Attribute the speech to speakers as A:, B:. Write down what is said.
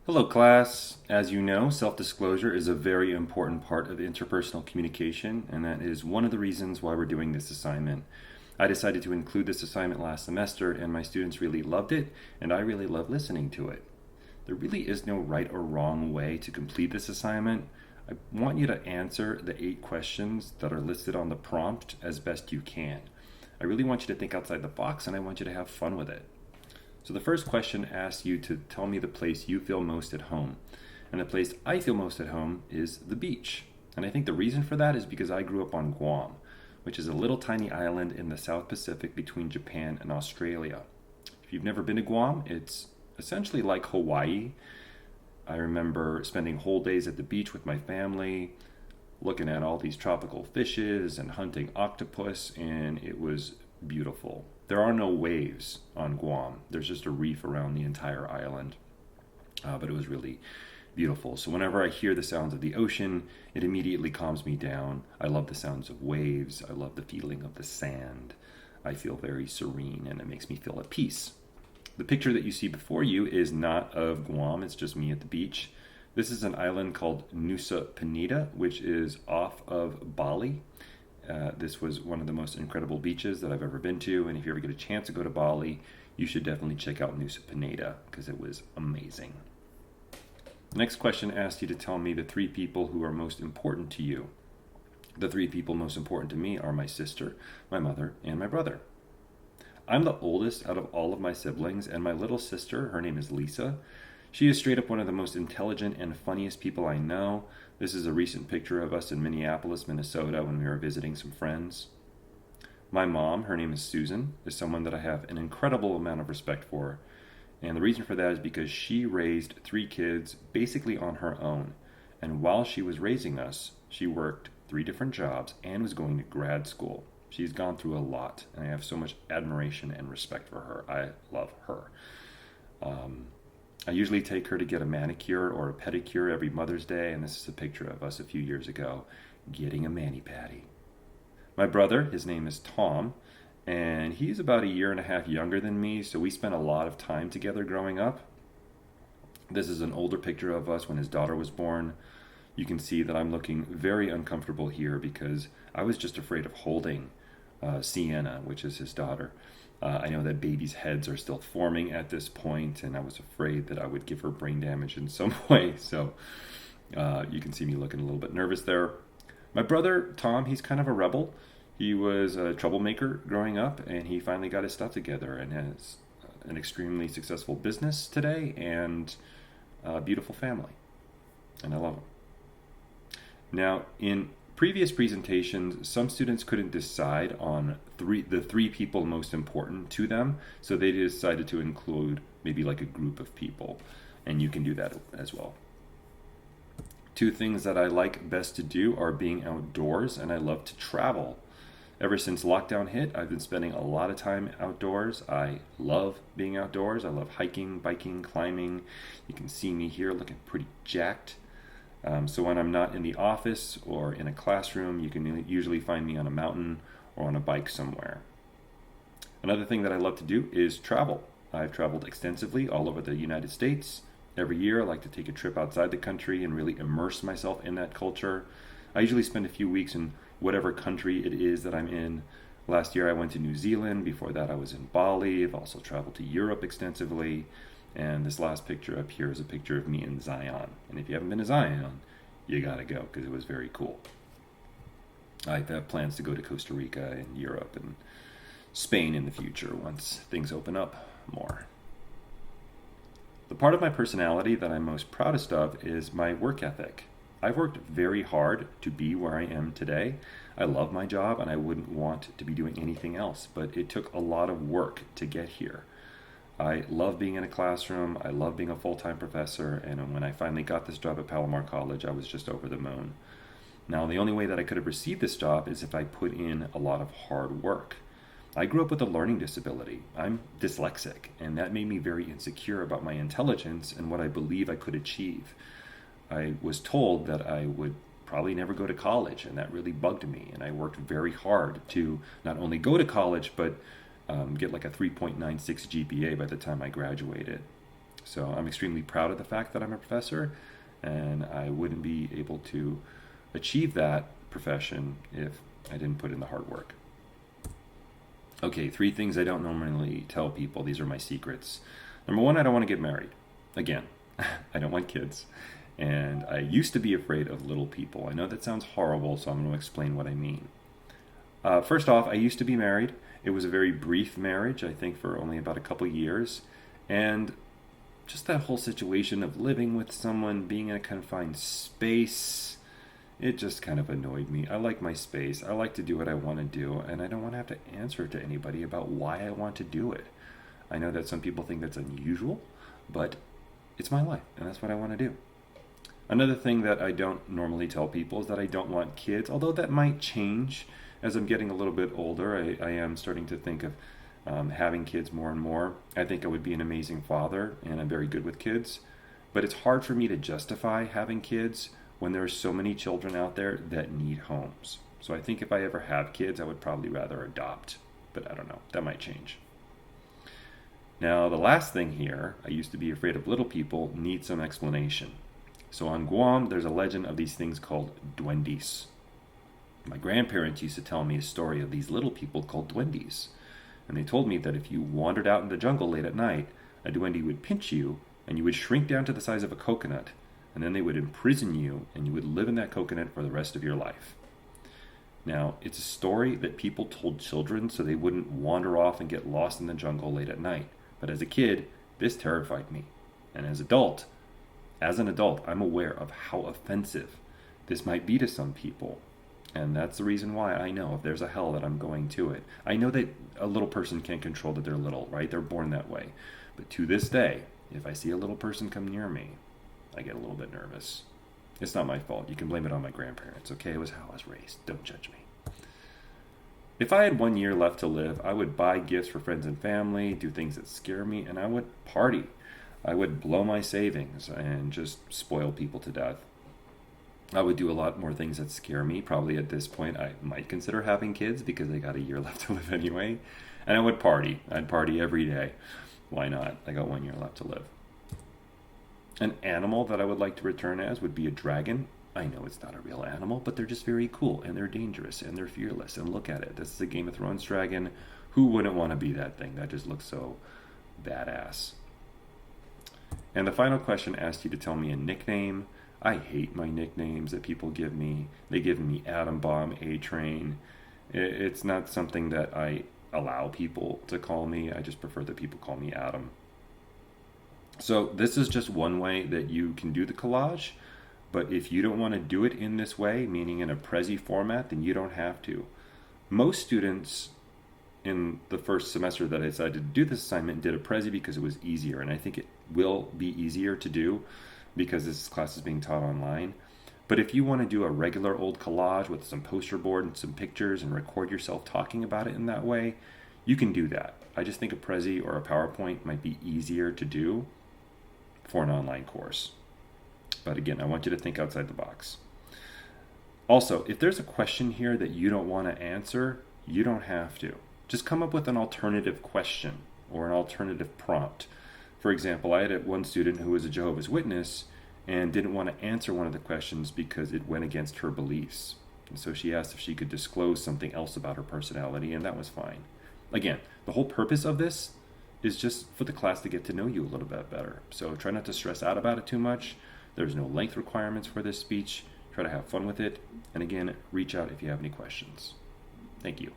A: Hello, class. As you know, self-disclosure is a very important part of interpersonal communication, and that is one of the reasons why we're doing this assignment. I decided to include this assignment last semester, and my students really loved it, and I really love listening to it. There really is no right or wrong way to complete this assignment. I want you to answer the 8 questions that are listed on the prompt as best you can. I really want you to think outside the box, and I want you to have fun with it. So the first question asks you to tell me the place you feel most at home. And the place I feel most at home is the beach. And I think the reason for that is because I grew up on Guam, which is a little tiny island in the South Pacific between Japan and Australia. If you've never been to Guam, it's essentially like Hawaii. I remember spending whole days at the beach with my family, looking at all these tropical fishes and hunting octopus, and it was beautiful. There are no waves on Guam. There's just a reef around the entire island. But it was really beautiful. So whenever I hear the sounds of the ocean, it immediately calms me down. I love the sounds of waves. I love the feeling of the sand. I feel very serene, and it makes me feel at peace. The picture that you see before you is not of Guam. It's just me at the beach. This is an island called Nusa Penida, which is off of Bali. This was one of the most incredible beaches that I've ever been to, and if you ever get a chance to go to Bali, you should definitely check out Nusa Penida because it was amazing. The next question asks you to tell me the 3 people who are most important to you. The 3 people most important to me are my sister, my mother, and my brother. I'm the oldest out of all of my siblings, and my little sister, her name is Lisa. She is straight up one of the most intelligent and funniest people I know. This is a recent picture of us in Minneapolis, Minnesota when we were visiting some friends. My mom, her name is Susan, is someone that I have an incredible amount of respect for. And the reason for that is because she raised 3 kids basically on her own. And while she was raising us, she worked 3 different jobs and was going to grad school. She's gone through a lot, and I have so much admiration and respect for her. I love her. I usually take her to get a manicure or a pedicure every Mother's Day, and this is a picture of us a few years ago getting a mani-pedi. My brother, his name is Tom, and he's about a year and a half younger than me, so we spent a lot of time together growing up. This is an older picture of us when his daughter was born. You can see that I'm looking very uncomfortable here because I was just afraid of holding Sienna, which is his daughter. I know that babies' heads are still forming at this point, and I was afraid that I would give her brain damage in some way. So you can see me looking a little bit nervous there. My brother, Tom, he's kind of a rebel. He was a troublemaker growing up, and he finally got his stuff together and has an extremely successful business today and a beautiful family. And I love him. Now, in previous presentations, some students couldn't decide on the 3 people most important to them, so they decided to include maybe like a group of people, and you can do that as well. 2 things that I like best to do are being outdoors, and I love to travel. Ever since lockdown hit, I've been spending a lot of time outdoors. I love being outdoors. I love hiking, biking, climbing. You can see me here looking pretty jacked. So when I'm not in the office or in a classroom, you can usually find me on a mountain or on a bike somewhere. Another thing that I love to do is travel. I've traveled extensively all over the United States. Every year I like to take a trip outside the country and really immerse myself in that culture. I usually spend a few weeks in whatever country it is that I'm in. Last year I went to New Zealand. Before that I was in Bali. I've also traveled to Europe extensively. And this last picture up here is a picture of me in Zion. And if you haven't been to Zion, you gotta go because it was very cool. I have plans to go to Costa Rica and Europe and Spain in the future once things open up more. The part of my personality that I'm most proudest of is my work ethic. I've worked very hard to be where I am today. I love my job and I wouldn't want to be doing anything else, but it took a lot of work to get here. I love being in a classroom, I love being a full-time professor, and when I finally got this job at Palomar College, I was just over the moon. Now, the only way that I could have received this job is if I put in a lot of hard work. I grew up with a learning disability. I'm dyslexic, and that made me very insecure about my intelligence and what I believe I could achieve. I was told that I would probably never go to college, and that really bugged me, and I worked very hard to not only go to college, but get like a 3.96 GPA by the time I graduated. So I'm extremely proud of the fact that I'm a professor, and I wouldn't be able to achieve that profession if I didn't put in the hard work. Okay, 3 things I don't normally tell people. These are my secrets. Number 1, I don't want to get married. Again, I don't want kids. And I used to be afraid of little people. I know that sounds horrible, so I'm going to explain what I mean. First off, I used to be married. It was a very brief marriage, I think for only about a couple years. And just that whole situation of living with someone, being in a confined space, it just kind of annoyed me. I like my space. I like to do what I want to do, and I don't want to have to answer to anybody about why I want to do it. I know that some people think that's unusual, but it's my life, and that's what I want to do. Another thing that I don't normally tell people is that I don't want kids, although that might change as I'm getting a little bit older. I am starting to think of having kids more and more. I think I would be an amazing father, and I'm very good with kids. But it's hard for me to justify having kids when there are so many children out there that need homes. So I think if I ever have kids, I would probably rather adopt. But I don't know. That might change. Now, the last thing here, I used to be afraid of little people, needs some explanation. So on Guam, there's a legend of these things called duendes. My grandparents used to tell me a story of these little people called duendes. And they told me that if you wandered out in the jungle late at night, a duende would pinch you, and you would shrink down to the size of a coconut, and then they would imprison you, and you would live in that coconut for the rest of your life. Now, it's a story that people told children so they wouldn't wander off and get lost in the jungle late at night. But as a kid, this terrified me. And as an adult, I'm aware of how offensive this might be to some people. And that's the reason why I know if there's a hell that I'm going to it. I know that a little person can't control that they're little, right? They're born that way. But to this day, if I see a little person come near me, I get a little bit nervous. It's not my fault. You can blame it on my grandparents, okay? It was how I was raised. Don't judge me. If I had 1 year left to live, I would buy gifts for friends and family, do things that scare me, and I would party. I would blow my savings and just spoil people to death. I would do a lot more things that scare me. Probably at this point, I might consider having kids because I got a year left to live anyway. And I would party. I'd party every day. Why not? I got 1 year left to live. An animal that I would like to return as would be a dragon. I know it's not a real animal, but they're just very cool, and they're dangerous, and they're fearless. And look at it. This is a Game of Thrones dragon. Who wouldn't want to be that thing? That just looks so badass. And the final question asked you to tell me a nickname. I hate my nicknames that people give me. They give me Atom Bomb, A-Train. It's not something that I allow people to call me. I just prefer that people call me Atom. So this is just one way that you can do the collage. But if you don't want to do it in this way, meaning in a Prezi format, then you don't have to. Most students in the first semester that I decided to do this assignment did a Prezi because it was easier. And I think it will be easier to do because this class is being taught online. But if you want to do a regular old collage with some poster board and some pictures and record yourself talking about it in that way, you can do that. I just think a Prezi or a PowerPoint might be easier to do for an online course. But again, I want you to think outside the box. Also, if there's a question here that you don't want to answer, you don't have to. Just come up with an alternative question or an alternative prompt. For example, I had one student who was a Jehovah's Witness and didn't want to answer one of the questions because it went against her beliefs. And so she asked if she could disclose something else about her personality, and that was fine. Again, the whole purpose of this is just for the class to get to know you a little bit better. So try not to stress out about it too much. There's no length requirements for this speech. Try to have fun with it. And again, reach out if you have any questions. Thank you.